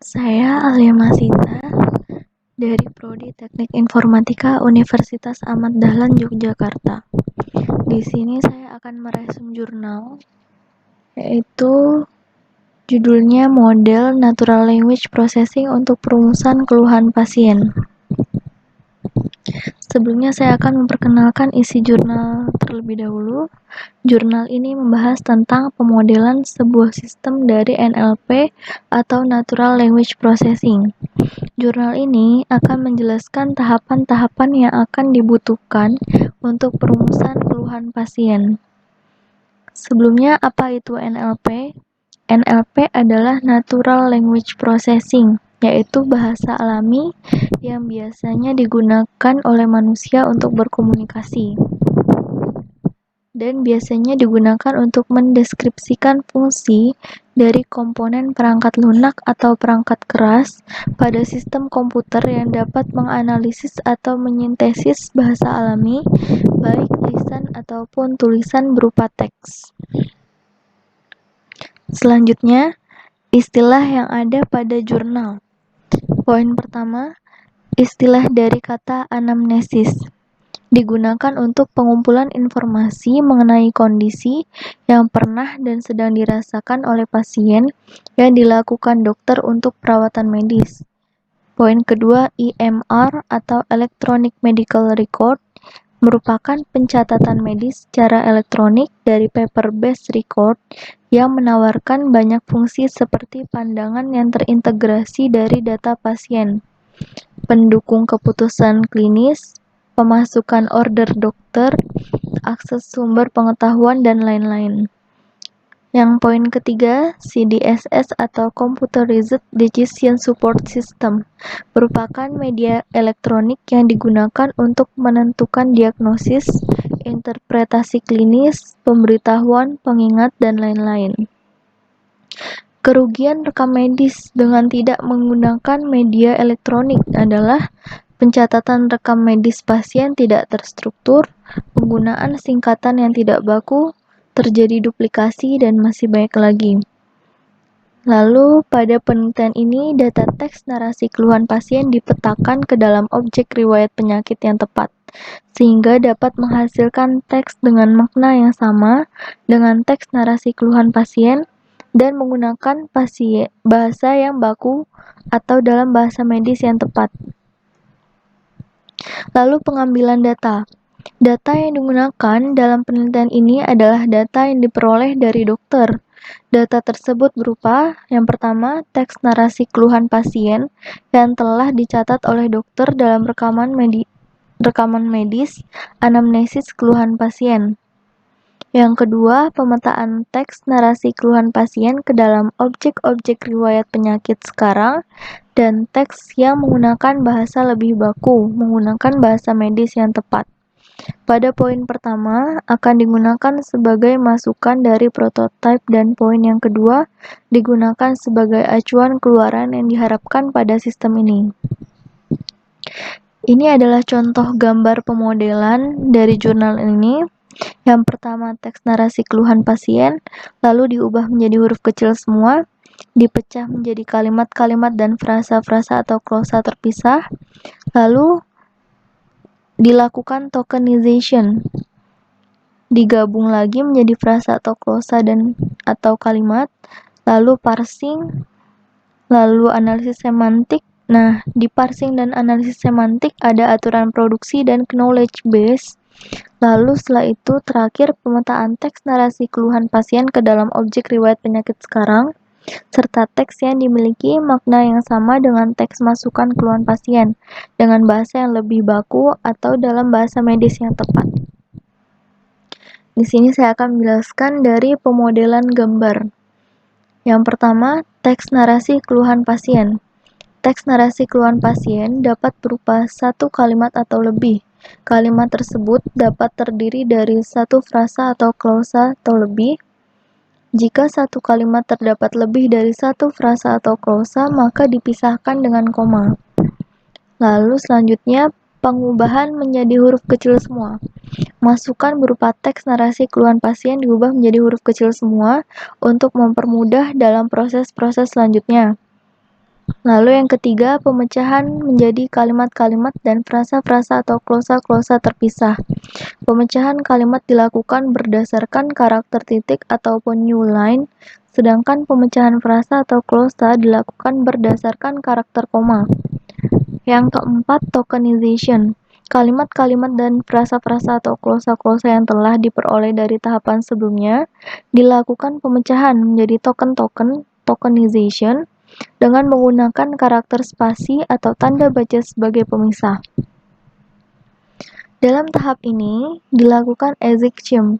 Saya Alia Masita dari Prodi Teknik Informatika Universitas Ahmad Dahlan Yogyakarta. Di sini saya akan meresum jurnal, yaitu judulnya Model Natural Language Processing untuk Perumusan Keluhan Pasien. Sebelumnya saya akan memperkenalkan isi jurnal terlebih dahulu. Jurnal ini membahas tentang pemodelan sebuah sistem dari NLP atau Natural Language Processing. Jurnal ini akan menjelaskan tahapan-tahapan yang akan dibutuhkan untuk perumusan keluhan pasien. Sebelumnya, apa itu NLP? NLP adalah Natural Language Processing, yaitu bahasa alami yang biasanya digunakan oleh manusia untuk berkomunikasi dan biasanya digunakan untuk mendeskripsikan fungsi dari komponen perangkat lunak atau perangkat keras pada sistem komputer yang dapat menganalisis atau menyintesis bahasa alami, baik lisan ataupun tulisan berupa teks. Selanjutnya, istilah yang ada pada jurnal. Poin pertama, istilah dari kata anamnesis digunakan untuk pengumpulan informasi mengenai kondisi yang pernah dan sedang dirasakan oleh pasien yang dilakukan dokter untuk perawatan medis. Poin kedua, EMR atau Electronic Medical Record merupakan pencatatan medis secara elektronik dari paper-based record yang menawarkan banyak fungsi seperti pandangan yang terintegrasi dari data pasien, pendukung keputusan klinis, pemasukan order dokter, akses sumber pengetahuan, dan lain-lain. Yang poin ketiga, CDSS atau Computerized Decision Support System merupakan media elektronik yang digunakan untuk menentukan diagnosis, interpretasi klinis, pemberitahuan, pengingat, dan lain-lain. Kerugian rekam medis dengan tidak menggunakan media elektronik adalah pencatatan rekam medis pasien tidak terstruktur, penggunaan singkatan yang tidak baku, terjadi duplikasi, dan masih banyak lagi. Lalu, pada penelitian ini, data teks narasi keluhan pasien dipetakan ke dalam objek riwayat penyakit yang tepat, sehingga dapat menghasilkan teks dengan makna yang sama dengan teks narasi keluhan pasien dan menggunakan bahasa yang baku atau dalam bahasa medis yang tepat. Lalu pengambilan data. Data yang digunakan dalam penelitian ini adalah data yang diperoleh dari dokter. Data tersebut berupa, yang pertama, teks narasi keluhan pasien yang telah dicatat oleh dokter dalam rekaman medis, anamnesis keluhan pasien. Yang kedua, pemetaan teks narasi keluhan pasien ke dalam objek-objek riwayat penyakit sekarang, dan teks yang menggunakan bahasa lebih baku, menggunakan bahasa medis yang tepat. Pada poin pertama, akan digunakan sebagai masukan dari prototipe, dan poin yang kedua digunakan sebagai acuan keluaran yang diharapkan pada sistem ini. Ini adalah contoh gambar pemodelan dari jurnal ini. Yang pertama, teks narasi keluhan pasien, lalu diubah menjadi huruf kecil semua, dipecah menjadi kalimat-kalimat dan frasa-frasa atau klausa terpisah, lalu dilakukan tokenization, digabung lagi menjadi frasa atau klausa atau kalimat, lalu parsing, lalu analisis semantik. Nah, di parsing dan analisis semantik ada aturan produksi dan knowledge base. Lalu setelah itu terakhir pemetaan teks narasi keluhan pasien ke dalam objek riwayat penyakit sekarang, serta teks yang dimiliki makna yang sama dengan teks masukan keluhan pasien, dengan bahasa yang lebih baku atau dalam bahasa medis yang tepat. Di sini saya akan menjelaskan dari pemodelan gambar. Yang pertama, teks narasi keluhan pasien. Teks narasi keluhan pasien dapat berupa satu kalimat atau lebih. Kalimat tersebut dapat terdiri dari satu frasa atau klausa atau lebih. Jika satu kalimat terdapat lebih dari satu frasa atau klausa, maka dipisahkan dengan koma. Lalu selanjutnya, pengubahan menjadi huruf kecil semua. Masukan berupa teks narasi keluhan pasien diubah menjadi huruf kecil semua untuk mempermudah dalam proses-proses selanjutnya. Lalu yang ketiga, pemecahan menjadi kalimat-kalimat dan frasa-frasa atau klosa-klosa terpisah. Pemecahan kalimat dilakukan berdasarkan karakter titik ataupun new line, sedangkan pemecahan frasa atau klosa dilakukan berdasarkan karakter koma. Yang keempat, tokenization. Kalimat-kalimat dan frasa-frasa atau klosa-klosa yang telah diperoleh dari tahapan sebelumnya dilakukan pemecahan menjadi token-token, tokenization, dengan menggunakan karakter spasi atau tanda baca sebagai pemisah. Dalam tahap ini dilakukan exception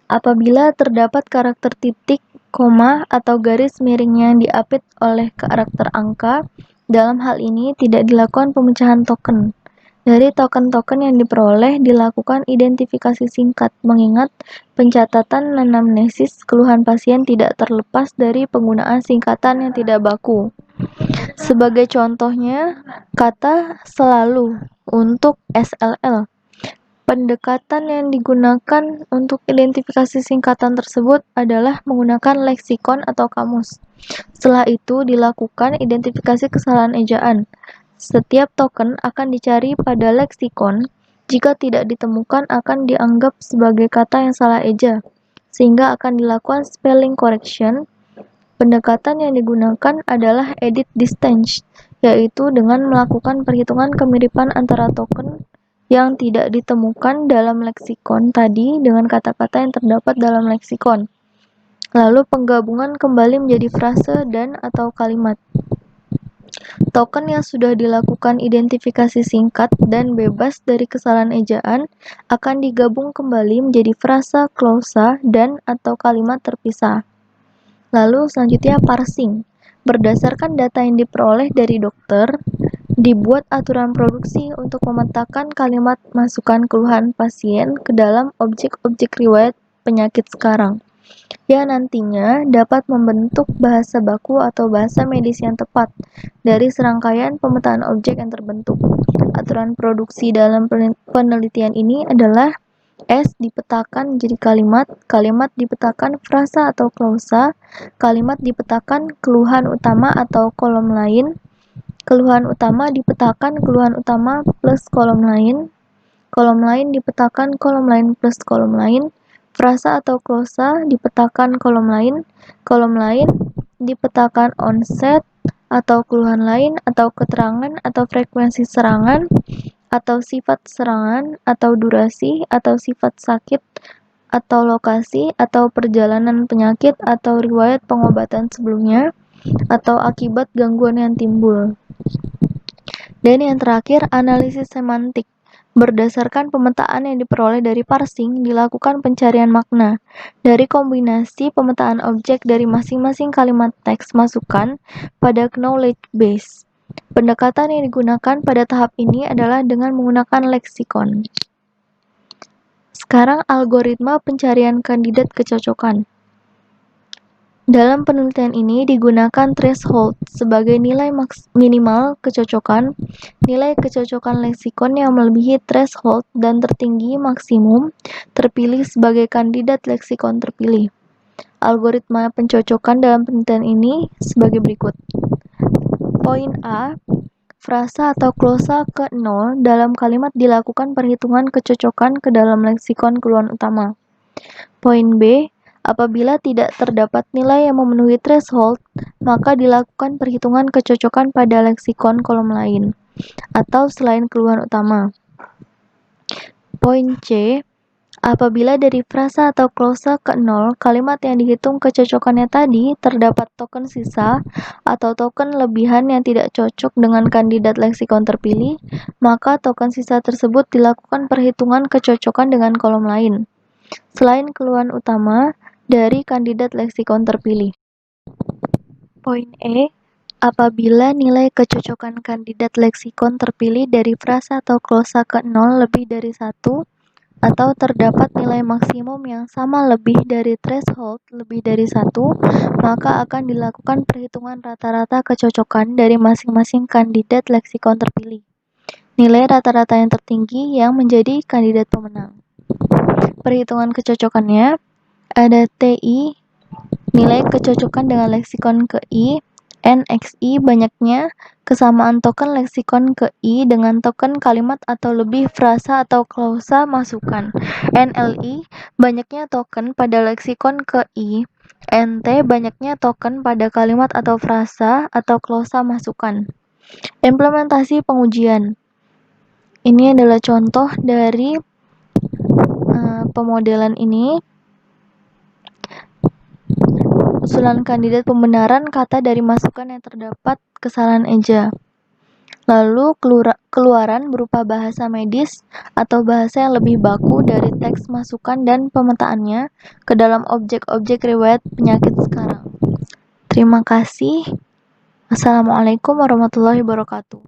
apabila terdapat karakter titik, koma, atau garis miring yang diapit oleh karakter angka. Dalam hal ini tidak dilakukan pemecahan token. Dari token-token yang diperoleh dilakukan identifikasi singkat, mengingat pencatatan anamnesis keluhan pasien tidak terlepas dari penggunaan singkatan yang tidak baku. Sebagai contohnya, kata selalu untuk SLL. Pendekatan yang digunakan untuk identifikasi singkatan tersebut adalah menggunakan leksikon atau kamus. Setelah itu dilakukan identifikasi kesalahan ejaan. Setiap token akan dicari pada leksikon. Jika tidak ditemukan akan dianggap sebagai kata yang salah eja, sehingga akan dilakukan spelling correction. Pendekatan yang digunakan adalah edit distance, yaitu dengan melakukan perhitungan kemiripan antara token yang tidak ditemukan dalam leksikon tadi dengan kata-kata yang terdapat dalam leksikon. Lalu penggabungan kembali menjadi frase dan atau kalimat. Token yang sudah dilakukan identifikasi singkat dan bebas dari kesalahan ejaan akan digabung kembali menjadi frasa, klausa, dan atau kalimat terpisah. Lalu selanjutnya parsing. Berdasarkan data yang diperoleh dari dokter, dibuat aturan produksi untuk memetakan kalimat masukan keluhan pasien ke dalam objek-objek riwayat penyakit sekarang, yang nantinya dapat membentuk bahasa baku atau bahasa medis yang tepat dari serangkaian pemetaan objek yang terbentuk. Aturan produksi dalam penelitian ini adalah S dipetakan menjadi kalimat, kalimat dipetakan frasa atau klausa, kalimat dipetakan keluhan utama atau kolom lain, keluhan utama dipetakan keluhan utama plus kolom lain dipetakan kolom lain plus kolom lain, frasa atau klausa dipetakan kolom lain dipetakan onset atau keluhan lain atau keterangan atau frekuensi serangan atau sifat serangan atau durasi atau sifat sakit atau lokasi atau perjalanan penyakit atau riwayat pengobatan sebelumnya atau akibat gangguan yang timbul. Dan yang terakhir, analisis semantik. Berdasarkan pemetaan yang diperoleh dari parsing, dilakukan pencarian makna dari kombinasi pemetaan objek dari masing-masing kalimat teks masukan pada knowledge base. Pendekatan yang digunakan pada tahap ini adalah dengan menggunakan leksikon. Sekarang algoritma pencarian kandidat kecocokan. Dalam penelitian ini digunakan threshold sebagai nilai minimal kecocokan, nilai kecocokan leksikon yang melebihi threshold dan tertinggi maksimum terpilih sebagai kandidat leksikon terpilih. Algoritma pencocokan dalam penelitian ini sebagai berikut. Poin A, frasa atau klosa ke 0 dalam kalimat dilakukan perhitungan kecocokan ke dalam leksikon keluhan utama. Poin B, apabila tidak terdapat nilai yang memenuhi threshold, maka dilakukan perhitungan kecocokan pada leksikon kolom lain atau selain keluhan utama. Poin C, apabila dari frasa atau klausa ke 0, kalimat yang dihitung kecocokannya tadi terdapat token sisa atau token lebihan yang tidak cocok dengan kandidat leksikon terpilih, maka token sisa tersebut dilakukan perhitungan kecocokan dengan kolom lain selain keluhan utama dari kandidat leksikon terpilih. Poin E, apabila nilai kecocokan kandidat leksikon terpilih dari frasa atau klausa ke 0 lebih dari 1 atau terdapat nilai maksimum yang sama lebih dari threshold lebih dari 1, maka akan dilakukan perhitungan rata-rata kecocokan dari masing-masing kandidat leksikon terpilih. Nilai rata-rata yang tertinggi yang menjadi kandidat pemenang. Perhitungan kecocokannya ada TI Nilai kecocokan dengan leksikon KI, NXI banyaknya kesamaan token leksikon KI dengan token kalimat atau lebih frasa atau klausa masukan. NLI banyaknya token pada leksikon KI. NT banyaknya token pada kalimat atau frasa atau klausa masukan. Implementasi pengujian. Ini adalah contoh dari pemodelan ini. Usulan kandidat pembenaran kata dari masukan yang terdapat kesalahan eja. Lalu keluaran berupa bahasa medis atau bahasa yang lebih baku dari teks masukan dan pemetaannya ke dalam objek-objek riwayat penyakit sekarang. Terima kasih. Assalamualaikum warahmatullahi wabarakatuh.